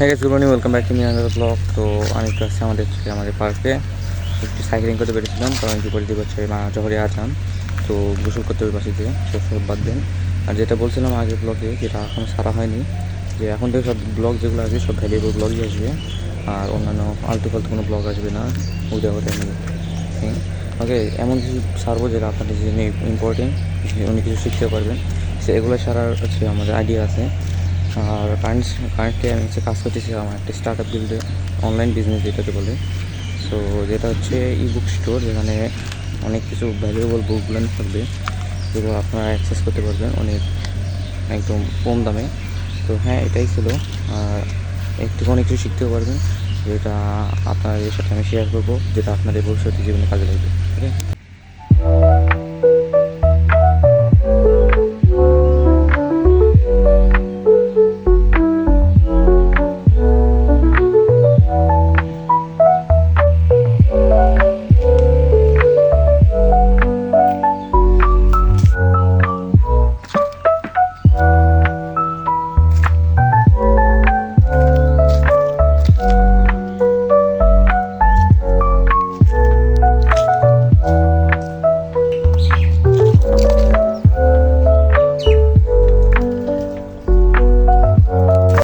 Good morning, welcome back to me another blog. তো আমি একটু আসছি আমাদের পার্কে একটু সাইকেলিং করতে পেরেছিলাম, কারণ বিপরীত হচ্ছে জহরে আজান। তো গোসল করতে হবে বাসিতে, সব বাদ দেন। আর যেটা বলছিলাম আগের ব্লগে, যেটা এখনও সারা হয়নি, যে এখন থেকে সব ব্লগ যেগুলো আসবে সব ভ্যালুয়েবল ব্লগই আসবে, আর অন্যান্য আলতু ফালতু কোনো ব্লগ আসবে না। উদয় ওকে, এমন কিছু সারবো যেটা আপনাদের জন্য ইম্পর্টেন্ট, উনি কিছু শিখতে পারবেন। এগুলো সারার হচ্ছে আমাদের আইডিয়া আছে। আর কারেন্টলি আমি হচ্ছে কাজ করতেছি আমার একটা স্টার্ট আপ বিল্ডে, অনলাইন বিজনেস যেটাকে বলে। সো যেটা হচ্ছে ই বুক স্টোর, যেখানে অনেক কিছু ভ্যালুয়েবল বুকগুলো থাকবে, যেগুলো আপনারা অ্যাক্সেস করতে পারবেন একদম কম দামে। তো হ্যাঁ, এটাই ছিল। আর অনেক কিছু শিখতেও পারবেন, যেটা আপনাদের সাথে আমি শেয়ার করবো, যেটা আপনাদের ভবিষ্যতে জীবনে কাজে লাগবে। ওকে,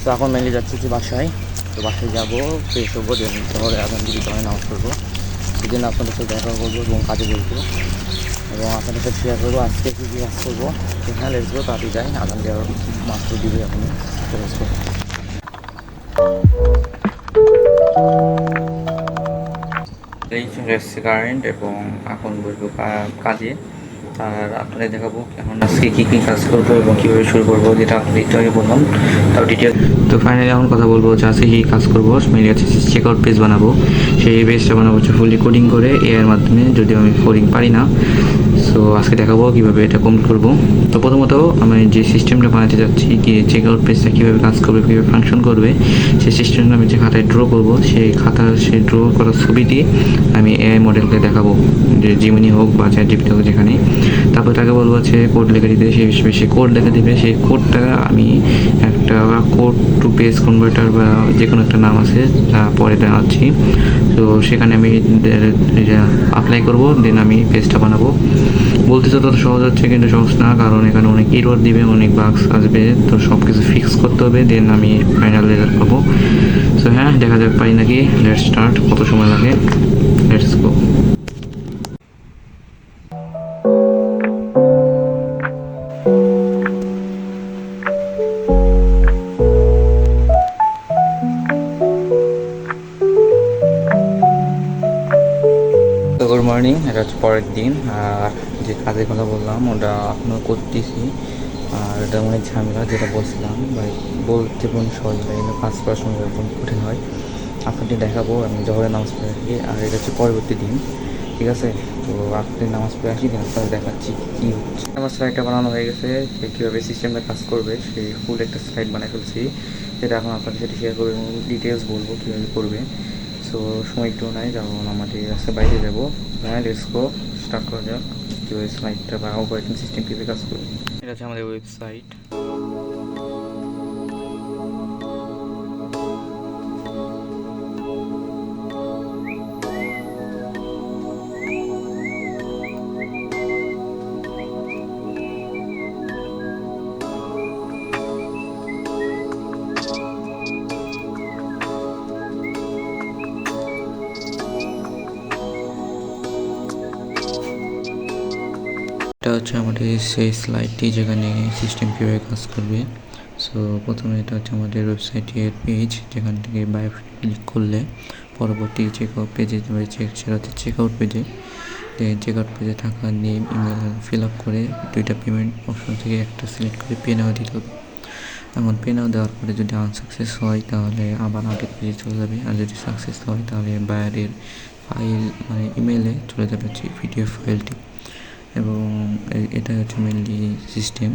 তো এখন মেনলি যাচ্ছি যে বাসায়। তো বাসায় যাবো, ফ্রেশ হবো, দেন শহরে আগাম দিকে জমে নামাজ করবো। সেদিন আপনাদের সাথে দেখা করবো এবং কাজে বলবো, এবং আপনাদের সাথে শেয়ার করবো আজকে কী কী কাজ করবো। তো হ্যাঁ, লেটস গো, তাড়াতাড়ি যাই, আগাম দেওয়ার মাত্র দিবে এখন। Let's go. এই চলে এসছে কারেন্ট, এবং এখন বসবো কাজে। আর আপনাদের দেখাবো এখন আজকে কী কী কাজ করবো এবং কীভাবে শুরু করবো, যেটা আপনাদের একটু আগে বললাম, তাও ডিটেল। তো ফাইনালি এখন কথা বলবো যে আজকে কী কাজ করবো। মেনলি হচ্ছে চেক আউট পেজ বানাবো। সেই পেজটা বানাবো হচ্ছে ফুলি কোডিং করে, এআইয়ের মাধ্যমে, যদিও আমি কোডিং পারি না। সো আজকে দেখাবো কীভাবে এটা কমপ্লিট করবো। তো প্রথমত আমি যে সিস্টেমটা বানাতে যাচ্ছি, কি চেক আউট পেজটা কীভাবে কাজ করবে, কীভাবে ফাংশন করবে, সেই সিস্টেমটা আমি যে খাতায় ড্র করবো, সেই ড্র করা ছবিটি আমি এআই মডেলকে দেখাবো, যে জিমিনি হোক বা চ্যাটজিপিটি হোক, যেখানে। তারপর তাকে বলবো হচ্ছে কোড লিখে দিতে, সে কোড লিখে দিবে। সেই কোডটা আমি একটা কোড টু পেজ কনভার্টার বা যে কোনো একটা নাম আছে, যা পরে দেখাচ্ছি। তো সেখানে আমি অ্যাপ্লাই করবো, দেন আমি পেজটা বানাবো। বলতে তো তত সহজ হচ্ছে, কিন্তু সহজ না, কারণ এখানে অনেক এরর দিবে, অনেক বাগস আসবে। তো সব কিছু ফিক্স করতে হবে, দেন আমি ফাইনাল রেজাল্ট পাবো। সো হ্যাঁ, দেখা যাক পারি নাকি। Let's start. কত সময় লাগে, লেটস গো। গুড মর্নিং, এটা হচ্ছে পরের দিন। আর যে কাজের কথা বললাম ওটা এখনও করতেছি। আর এটা অনেক ঝামেলা, যেটা বলছিলাম ভাই, বলতে কোন সহজ হয়, কিন্তু কাজ করার সময় একদম কঠিন হয়। আপনাদের দেখাবো আমি জহরের নামাজ পড়ে আসি, আর এটা হচ্ছে পরবর্তী দিন। ঠিক আছে, তো আপনাদের নামাজ পড়ে আসি, দিন আপনাদের দেখাচ্ছি কী হচ্ছে। আমার স্লাইডটা বানানো হয়ে গেছে, কীভাবে সিস্টেমটা কাজ করবে সেই ফুল একটা স্লাইড বানিয়ে ফেলছি, যেটা এখন আপনাদের সাথে শেয়ার করবো এবং ডিটেলস বলবো কীভাবে করবে। সো সময় একটু নাই, যেমন আমাদের রাস্তায় বাইরে যাবো। হ্যাঁ, লেটস গো, স্টার্ট করা যাক কীভাবে স্লাইডটা বা অপারেটিং সিস্টেম কীভাবে কাজ করবে। এটা হচ্ছে আমাদের ওয়েবসাইট। এটা হচ্ছে আমাদের সেই স্লাইডটি, যেখানে সিস্টেম কীভাবে কাজ করবে। সো প্রথমে এটা হচ্ছে আমাদের ওয়েবসাইটের পেজ, যেখান থেকে বাই ক্লিক করলে পরবর্তী চেক আউট পেজে যাবে। সেটা হচ্ছে চেক আউট পেজে। চেক আউট পেজে থাকা নেম, ইমেল ফিল আপ করে দুইটা পেমেন্ট অপশন থেকে একটা সিলেক্ট করে পে নাও দিতে হবে। এখন পে নাও দেওয়ার পরে যদি আনসাকসেস হয়, তাহলে আবার আগের পেজে চলে যাবে। আর যদি সাকসেস হয়, তাহলে বায়ারের ফাইল মানে ইমেলে চলে যাবে পিডিএফ ফাইলটি। এবং এটা হচ্ছে মেনলি সিস্টেম।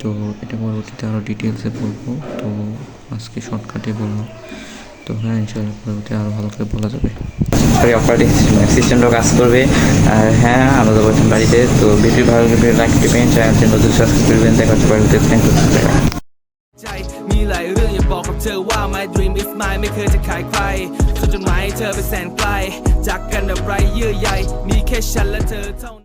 তো এটা পরবর্তীতে আরও ডিটেলসে বলবো, তো আজকে শর্টকাটে বলবো। তো হ্যাঁ, ইনশাআল্লাহ পরবর্তী আরও ভালো করে বলা যাবে। সরি, অপারেটিং সিস্টেমটা কাজ করবে। আর হ্যাঁ, আমরা বলছেন বাড়িতে। তো ভিডিও ভালো লাগবে, লাইক দিবেন, চ্যানেলটি নতুন সাবস্ক্রাইব করবেন। দেখা হচ্ছে পরবর্তী। Thank you. ธอว่า my dream is mine ไม่เคยจะขายใครส่วนจดหมายให้เธอไปแสนไกลจากกันแบบไรเยื่อใยมีแค่ฉันและเธอเท่านั้น